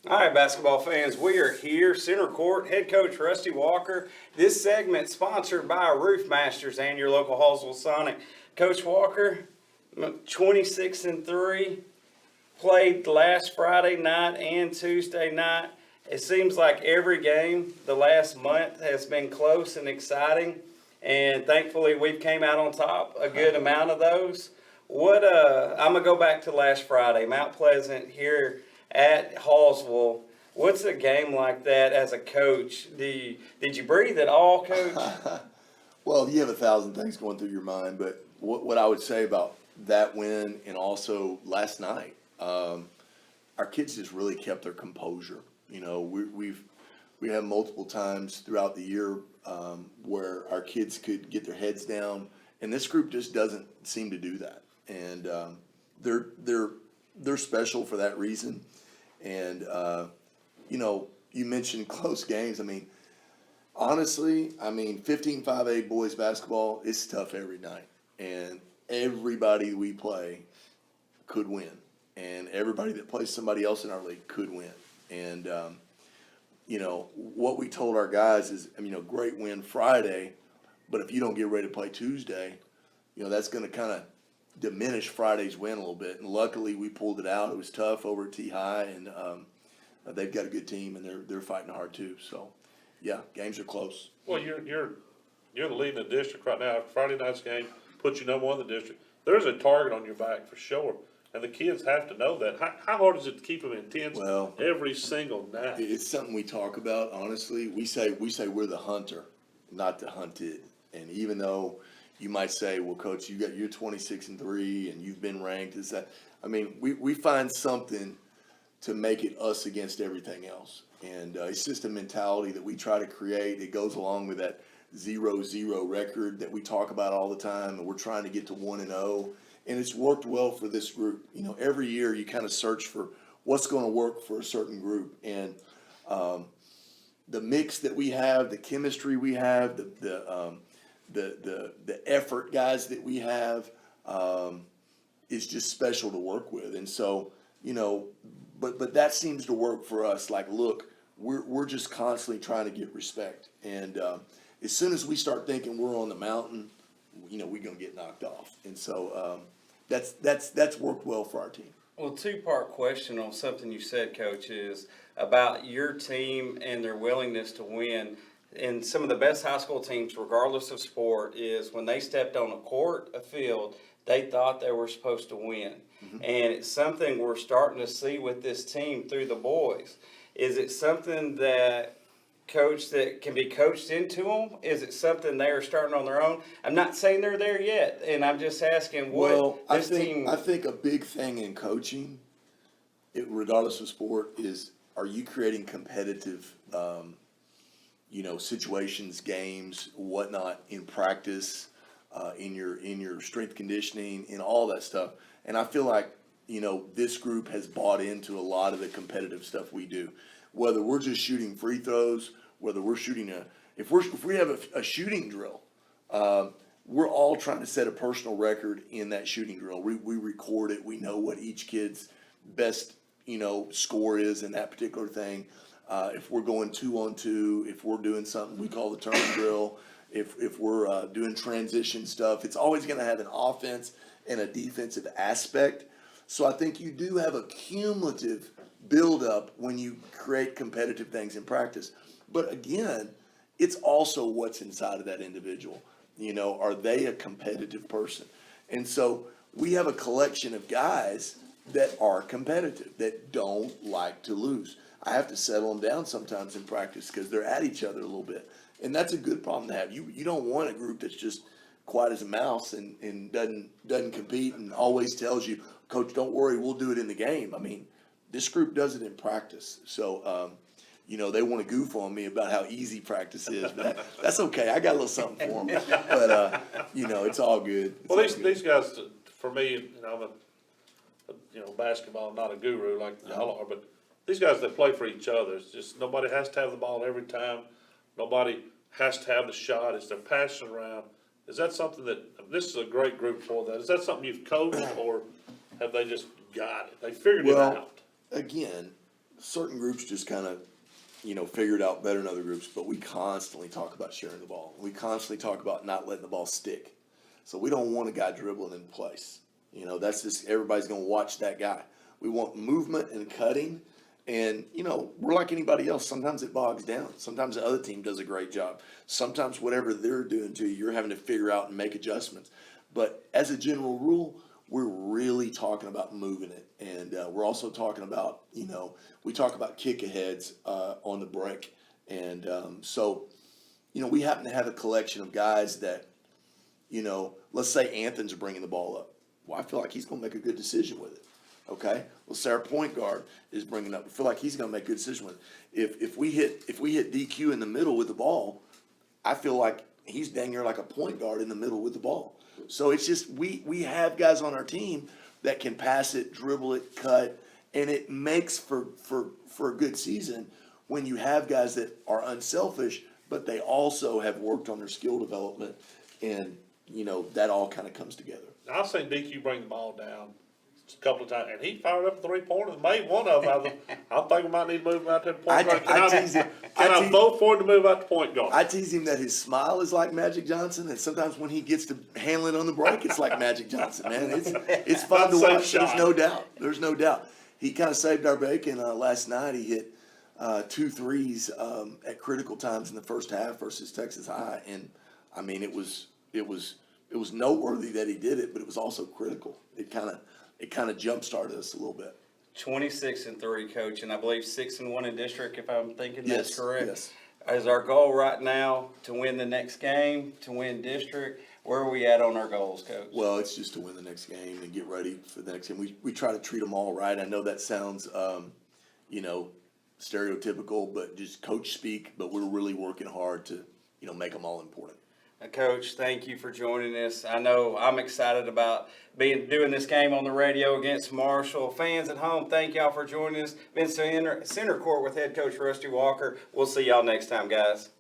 All right, basketball fans, we are here, center court, head coach Rusty Walker. This segment sponsored by Roof Masters and your local Hallsville Sonic. Coach Walker, 26-3, played last Friday night and Tuesday night. It seems like every game the last month has been close and exciting, and thankfully we've came out on top a good amount of those. I'm gonna go back to last Friday, Mount Pleasant here at Hallsville. What's a game like that as a coach? Did you breathe at all, Coach? Well, you have 1,000 things going through your mind, but what I would say about that win and also last night, our kids just really kept their composure. You know, we have multiple times throughout the year where our kids could get their heads down, and this group just doesn't seem to do that. And they're special for that reason. And you know, you mentioned close games. I mean, honestly, 15-5A boys basketball is tough every night, and everybody we play could win, and everybody that plays somebody else in our league could win. And you know, what we told our guys is, great win Friday, but if you don't get ready to play Tuesday, that's going to kind of diminish Friday's win a little bit. And luckily, we pulled it out. It was tough over at T-High, and they've got a good team, and they're fighting hard too. So, yeah, games are close. Well, you're the lead in the district right now. Friday night's game puts you number one in the district. There's a target on your back for sure. And the kids have to know that. How hard is it to keep them intense every single night? It's something we talk about, honestly. We say we're the hunter, not the hunted. And even though you might say, well, Coach, you're 26-3 and you've been ranked, is that? We find something to make it us against everything else. And it's just a mentality that we try to create. It goes along with that 0-0 record that we talk about all the time, and we're trying to get to 1-0. And it's worked well for this group. Every year you kind of search for what's going to work for a certain group. And the mix that we have, the chemistry we have, the effort guys that we have is just special to work with. And so, but that seems to work for us. Like, look, we're just constantly trying to get respect. And as soon as we start thinking we're on the mountain, we're going to get knocked off. And so that's worked well for our team. Well, two-part question on something you said, Coach, is about your team and their willingness to win. And some of the best high school teams, regardless of sport, is when they stepped on a court, a field, they thought they were supposed to win. Mm-hmm. And it's something we're starting to see with this team through the boys. Is it something that can be coached into them? Is it something they're starting on their own? I'm not saying they're there yet, and I'm just asking I think a big thing in coaching, regardless of sport, is are you creating competitive, situations, games, whatnot in practice, in your strength conditioning, and all that stuff. And I feel like this group has bought into a lot of the competitive stuff we do. Whether we're just shooting free throws, whether we're shooting if we have a shooting drill, we're all trying to set a personal record in that shooting drill. We record it. We know what each kid's best score is in that particular thing. If we're going 2-on-2, if we're doing something we call the turn drill, if we're doing transition stuff, it's always going to have an offense and a defensive aspect. So I think you do have a cumulative build-up when you create competitive things in practice. But again, it's also what's inside of that individual. Are they a competitive person? And so we have a collection of guys that are competitive, that don't like to lose. I have to settle them down sometimes in practice because they're at each other a little bit. And that's a good problem to have. You don't want a group that's just quiet as a mouse and doesn't compete and always tells you, Coach, don't worry, we'll do it in the game. This group does it in practice. So, they want to goof on me about how easy practice is. But that's okay. I got a little something for them. But, it's all good. These guys, for me, I'm basketball, I'm not a guru like y'all are, but these guys that play for each other, it's just nobody has to have the ball every time. Nobody has to have the shot. It's their passion around. Is that something this is a great group for that? Is that something you've coached, or have they just got it? They figured it out? Again, certain groups just kind of, figure it out better than other groups, but we constantly talk about sharing the ball. We constantly talk about not letting the ball stick. So we don't want a guy dribbling in place. That's just, everybody's going to watch that guy. We want movement and cutting. And, we're like anybody else. Sometimes it bogs down. Sometimes the other team does a great job. Sometimes whatever they're doing to you, you're having to figure out and make adjustments. But as a general rule, we're really talking about moving it. And we're also talking about, we talk about kick aheads on the break. And so, we happen to have a collection of guys that, let's say Anthony's bringing the ball up. Well, I feel like he's going to make a good decision with it. Okay, let's say our point guard is bringing up. I feel like he's going to make a good decision with it. If we hit DQ in the middle with the ball, I feel like he's dang near like a point guard in the middle with the ball. So it's just we have guys on our team that can pass it, dribble it, cut, and it makes for a good season when you have guys that are unselfish, but they also have worked on their skill development, and that all kind of comes together. I've seen DQ bring the ball down a couple of times, and he fired up a 3-pointer and made one of them. I think we might need to move him out to the point guard. Can I vote for him to move out to point guard? I tease him that his smile is like Magic Johnson, and sometimes when he gets to handle it on the break, it's like Magic Johnson, man. It's fun to watch. There's no doubt. He kind of saved our bacon last night. He hit 2 threes at critical times in the first half versus Texas High, and I mean it was noteworthy that he did it, but it was also critical. It kind of jump-started us a little bit. 26-3, Coach, and I believe 6-1 in district, if I'm thinking that's correct. Yes. Is our goal right now to win the next game, to win district? Where are we at on our goals, Coach? Well, it's just to win the next game and get ready for the next game. We try to treat them all right. I know that sounds, stereotypical, but just coach speak, but we're really working hard to, make them all important. Coach, thank you for joining us. I know I'm excited about doing this game on the radio against Marshall. Fans at home, thank y'all for joining us. Been Center Court with head coach Rusty Walker. We'll see y'all next time, guys.